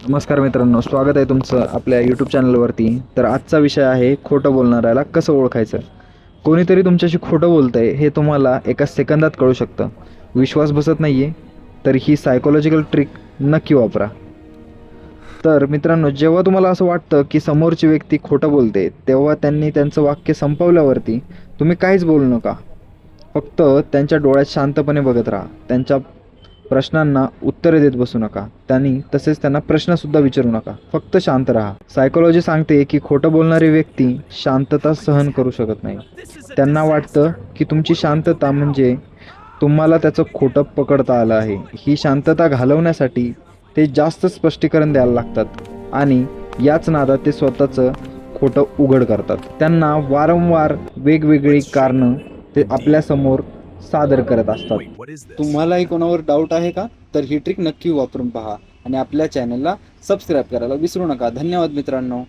नमस्कार मित्रांनो, स्वागत आहे तुमचं आपल्या यूट्यूब चॅनलवरती. तर आजचा विषय आहे खोटं बोलणाऱ्याला कसं ओळखायचं. कोणीतरी तुमच्याशी खोटं बोलतंय हे तुम्हाला एका सेकंदात कळू शकतं. विश्वास बसत नाही आहे तर ही सायकोलॉजिकल ट्रिक नक्की वापरा. तर मित्रांनो, जेव्हा तुम्हाला असं वाटतं की समोरची व्यक्ती खोटं बोलते, तेव्हा त्यांनी त्यांचं वाक्य संपवल्यावरती तुम्ही काहीच बोलू नका. फक्त त्यांच्या डोळ्यात शांतपणे बघत राहा. त्यांच्या प्रश्नांना उत्तरे देत बसू नका. तसेच त्यांना प्रश्नसुद्धा विचारू नका. फक्त शांत राहा. सायकोलॉजी सांगते की खोटं बोलणारी व्यक्ती शांतता सहन करू शकत नाही. त्यांना वाटतं की तुमची शांतता म्हणजे तुम्हाला त्याचं खोटं पकडता आलं आहे. ही शांतता घालवण्यासाठी ते जास्त स्पष्टीकरण द्यायला लागतात आणि याच नादात ते स्वतःचं खोटं उघड करतात. त्यांना वारंवार वेगवेगळी कारणं ते आपल्यासमोर सादर करत असतात. तुम्हालाही कोणावर डाऊट आहे का? तर ही ट्रिक नक्की वापरून पहा आणि आपल्या चॅनलला सबस्क्राईब करायला विसरू नका. धन्यवाद मित्रांनो.